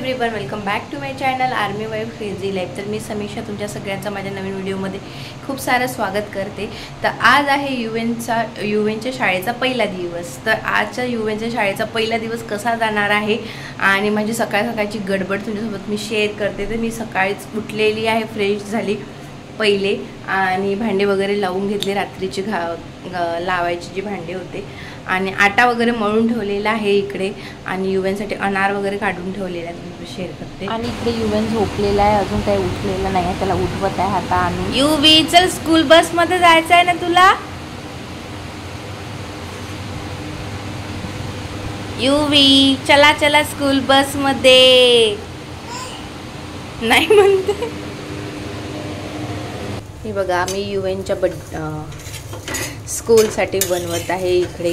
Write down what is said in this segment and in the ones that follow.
Everyone, welcome back to my channel army wife crazy life. तर मी समीक्षा तुमच्या सगळ्यांचं माझ्या नवीन व्हिडिओमध्ये खूप सारं स्वागत करते। तर आज आहे युएनच्या शाळेचा पहिला दिवस। तर आजच्या युएनच्या शाळेचा पहिला दिवस कसा जाणार आहे आणि माझी सकाळची गडबड तुमच्यासोबत मी शेअर करते। तर मी सकाळीच उठलेली आहे, फ्रेश झाली पहिले आणि भांडे वगैरे लावून घेतले, रात्रीची लावायची जी भांडे होते आणि आटा वगैरे मळून ठेवलेला आहे इकडे आणि युएनसाठी अनार वगैरे काढून ठेवलेला आहे, मी शेअर करते। आणि इकडे युएन झोपलेला आहे, अजून काही उठलेला नाही आहे, त्याला उठवत आहे आता। आणि युवी चल, स्कूल बस मध्ये जायचं आहे ना तुला? युवी चला चला स्कूल बस मध्ये, नाही म्हणते। हे बघा, मी युएनच्या स्कूलसाठी बनवत आहे। इकडे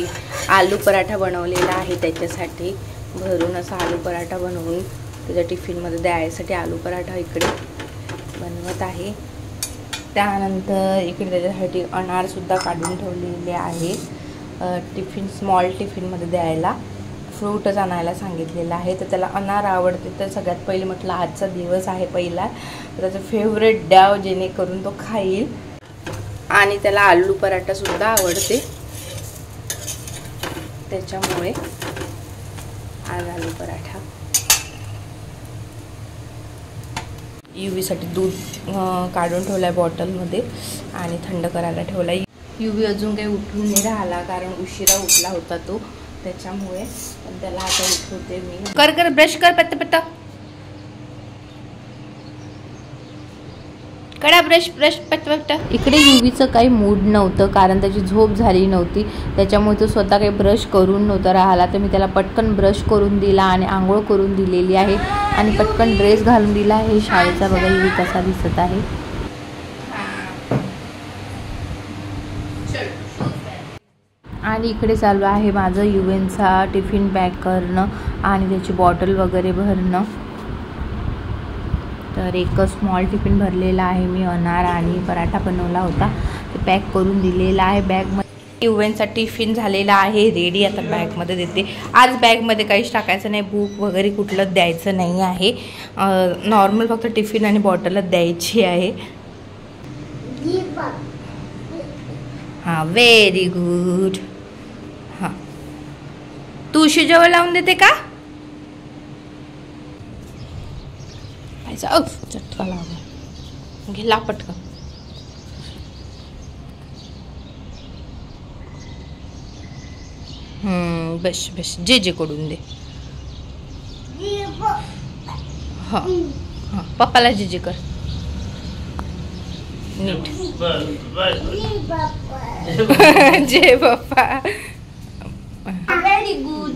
आलू पराठा बनवलेला आहे, त्याच्यासाठी भरून असा आलू पराठा बनवून त्याच्या टिफिनमध्ये द्यायसाठी आलू पराठा इकडे बनवत आहे। त्यानंतर इकडे त्याच्यासाठी अनारसुद्धा काढून ठेवलेले आहे, स्मॉल टिफिनमध्ये द्यायला। फ्रूटच आणायला सांगितलेलं आहे, तर त्याला अनार आवडते। तर सगळ्यात पहिले म्हटलं आजचा दिवस आहे पहिला, तर त्याचं फेवरेट द्याव जेणेकरून तो खाईल। आणि त्याला आलू पराठा सुद्धा आवडते, त्याच्यामुळे आज आलू पराठा। युवीसाठी दूध काढून ठेवलाय बॉटलमध्ये आणि थंड करायला ठेवलाय। युवी अजून काही उठून नाही राहिला, कारण उशिरा उठला होता तो, त्याच्यामुळे। पण त्याला आता उठवते मी। कर ब्रश कर, पत्ता पत्ता कडा, ब्रश पटपट। इकडे युवीचं काही मूड नव्हतं, कारण त्याची झोप झाली नव्हती, त्याच्यामुळे तो स्वतः काही ब्रश करून नव्हता राहिला। तर मी त्याला पटकन ब्रश करून दिला आणि आंघोळ करून दिलेली आहे आणि पटकन ड्रेस घालून दिला आहे शाळेचा। बघा युवी कसा दिसत आहे। आणि इकडे चालू आहे माझं युएनचा टिफिन पॅक करणं आणि त्याची बॉटल वगैरे भरणं। तर एक स्मॉल टिफिन भरलेला आहे मी, अनार आणि पराठा बनवला होता, ते पॅक करून दिलेला आहे बॅगमध्ये। युएनचा टिफिन झालेला आहे रेडी, आता बॅगमध्ये देते। आज बॅगमध्ये काहीच टाकायचं नाही, बुक वगैरे कुठलंच द्यायचं नाही आहे, नॉर्मल फक्त टिफिन आणि बॉटलच द्यायची आहे। हां, व्हेरी गुड। हां, तू उशी जवळ लावून देते का? चटका लावला, घे ला पटकन। बस बस, जे कडून दे। हां हां, पप्पाला जे कर नीट। जे पप्पा, व्हेरी गुड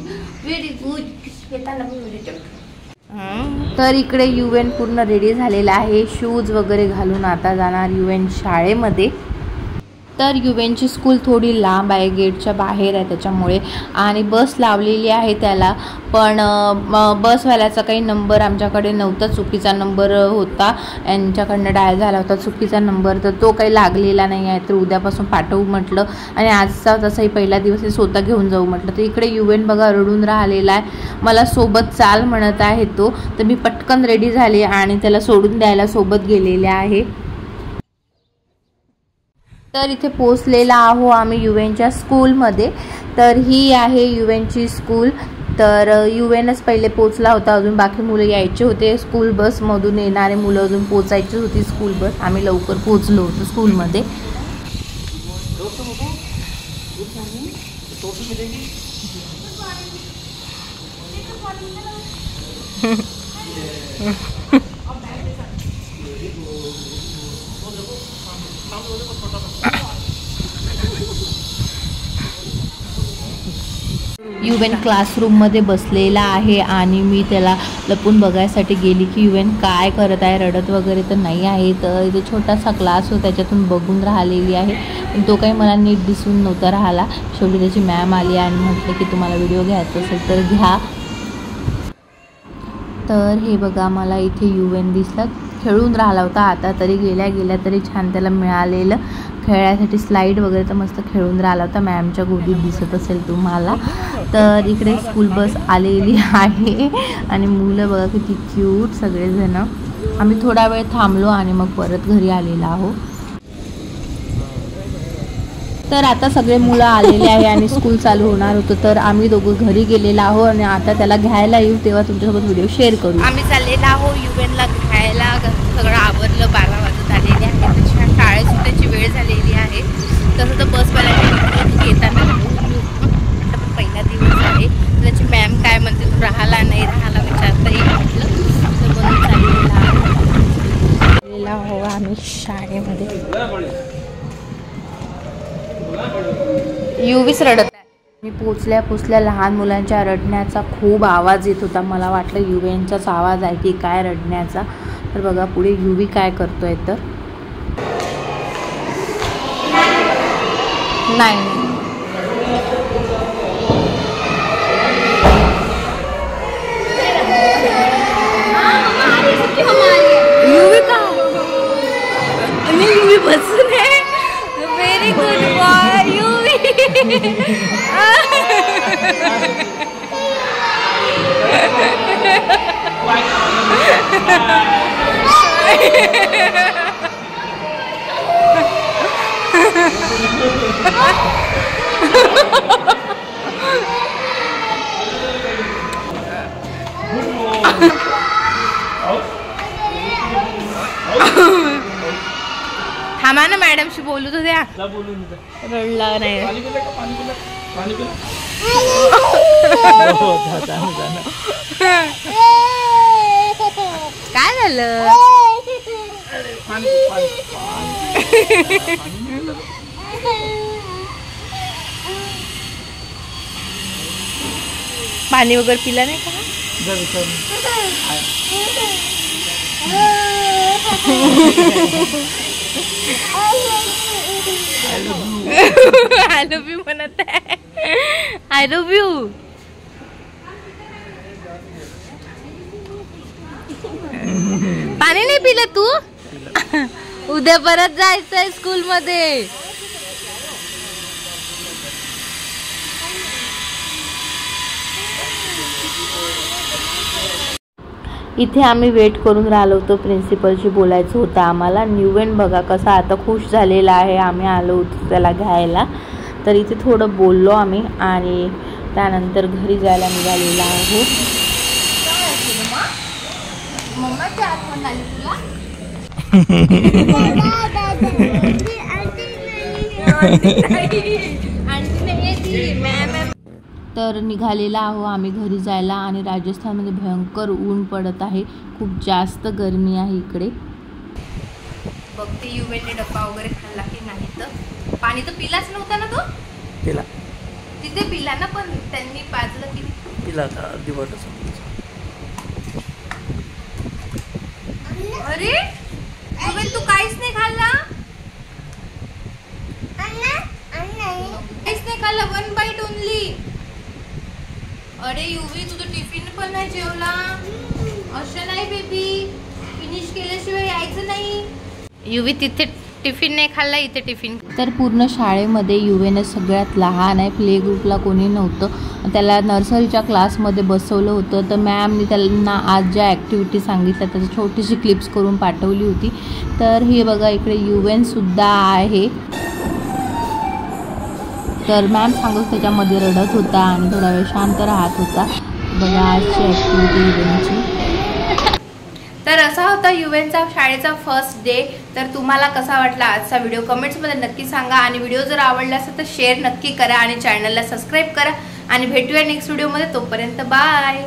व्हेरी गुड। तर इकडे युएन पूर्ण रेडी झालेला आहे, शूज वगैरे घालून आता जाणार युएन शाळेमध्ये। तर युएनची स्कूल थोडी लांब आहे, गेटच्या बाहेर आहे त्याच्यामुळे, आणि बस लावलेली आहे त्याला, पण बसवाल्याचा काही नंबर आमच्याकडे नव्हता, चुकीचा नंबर होता, यांच्याकडनं डायल झाला होता चुकीचा नंबर, तर तो काही लागलेला नाही आहे। तर उद्यापासून पाठवू म्हटलं, आणि आजचा तसाही पहिला दिवस आहे, स्वतः घेऊन जाऊ म्हटलं। तर इकडे युएन बघा रडून राहिलेला आहे, मला सोबत चाल म्हणत आहे तो। तर मी पटकन रेडी झाले आणि त्याला सोडून द्यायला सोबत गेलेले आहे। तर इथे पोचलेला आहो आम्ही युएनच्या स्कूलमध्ये। तर ही आहे युएनची स्कूल। तर युएनच पहिले पोचला होता, अजून बाकी मुलं यायचे होते, स्कूल बसमधून येणारे मुलं अजून पोचायची होती स्कूल बस। आम्ही लवकर पोचलो होतो स्कूलमध्ये। युएन क्लासरूममध्ये बसलेला आहे आणि मी त्याला लपून बघायसाठी गेली की युएन काय करत आहे, रडत वगैरे तर नाही आहे। तर इथे छोटासा क्लास होता, त्याच्यातून बघून राहिलेली आहे, पण तो काही मला नीट दिसून नव्हता राहिला। शेवटी त्याची मॅम आली आणि म्हटलं की तुम्हाला व्हिडिओ घ्यायचा असेल तर घ्या। तर हे बघा, मला इथे युएन दिसला, खेळून राहिला होता, आता तरी गेल्या तरी छान त्याला मिळालेलं खेळण्यासाठी स्लाईड वगैरे तर मस्त खेळून राहिला होता. मॅमच्या गोदीत दिसत असेल तुम्हाला. तर इकडे स्कूल बस आलेली आहे आणि मुलं बघा किती क्यूट सगळेजण. आम्ही थोडा वेळ थांबलो आणि मग परत घरी आलेलो आहोत. तर आता सगळे मुलं आलेले आहे आणि स्कूल चालू होणार होतं. तर आम्ही दोघं घरी गेलेलो आहोत आणि आता त्याला घ्यायला येऊ तेव्हा तुमच्यासोबत व्हिडिओ शेअर करू. आम्ही चाललेलो आहोत युवेनला घ्यायला. सगळं आवरलं, 12 वाजत आलेले आहे. त्याच्या शाळेत सुटायची वेळ झालेली आहे. तसं तर बसवाल्याने येताना पहिला दिवस आहे. त्याची मॅम काय म्हणते, तू राहिला नाही राहिला विचारता येईल म्हटलं. तर म्हणून चाललेला हो आम्ही शाळेमध्ये. युवीच रडत आहे. मी पोचल्या लहान मुलांच्या रडण्याचा खूप आवाज येत होता. मला वाटलं युवेंचाच आवाज आहे की काय रडण्याचा. तर बघा पुढे युवी काय करतोय. तर नाही युवी का युवी बसून आहे. व्हेरी गुड बॉय युवी. थांबा ना, मॅडमशी बोलू तर द्या. रडला नाही. काय झालं. पाणी वगैरे पिला नाही का. आय लव्ह यू म्हणत आहे. I love you. पाणी नाही पिलं तू. उद्या परत जायचंय स्कूल मध्ये. इथे आम्ही वेट करून राहिलो होतो. प्रिन्सिपलशी बोलायचं होतं आम्हाला. न्यूवेन बघा कसा आता खुश झालेला आहे. आम्ही आलो होतो त्याला घ्यायला. तर इथे थोडं बोललो आम्ही आणि त्यानंतर घरी जायला निघालेला आहोत. मम्माची आठवण आली तुला. तर निघालेला आहो आम्ही घरी जायला. आणि राजस्थानमध्ये भयंकर ऊन पडत आहे. खूप जास्त गरमी आहे इकडे. बघते युवेने डब्बा वगैरे खाल्ला की नाही. तर पाणी तर पिलाच नव्हता ना तो. पिला तिथे पिला ना, पण त्यांनी पाजलं की पिला होता अर्धी बॉटल. अरे युवेन तू काहीच नाही खाल्ला. काहीच नाही खाल्ला. 1 बाईट ओनली. अरे युवी तुझं टिफिन पण नाही जेवला. असं नाही बेबी, फिनिश केल्याशिवाय यायचं नाही. युवी तिथे टिफिन नाही खाल्ला, इथे टिफिन. तर पूर्ण शाळेमध्ये युवेने सगळ्यात लहान आहे. प्ले ग्रुपला कोणी नव्हतं. त्याला नर्सरीच्या क्लासमध्ये बसवलं होतं. तर मॅमनी त्यांना आज ज्या ॲक्टिव्हिटी सांगितल्या त्याची छोटीशी क्लिप्स करून पाठवली होती. तर हे बघा इकडे युवेनसुद्धा आहे. तर मॅम सांगत त्याच्यामध्ये रडत होता आणि थोडा वेळ शांत राहत होता. बघा आजची ॲक्टिव्हिटी युवेनची. तर असा होता युवेनचा शाळेचा फर्स्ट डे. तर तुम्हाला कसा वाटला आजचा व्हिडिओ कमेंट्समध्ये नक्की सांगा. आणि व्हिडिओ जर आवडला असेल तर शेअर नक्की करा आणि चॅनलला सबस्क्राईब करा. आणि भेटूया नेक्स्ट व्हिडिओमध्ये. तोपर्यंत बाय.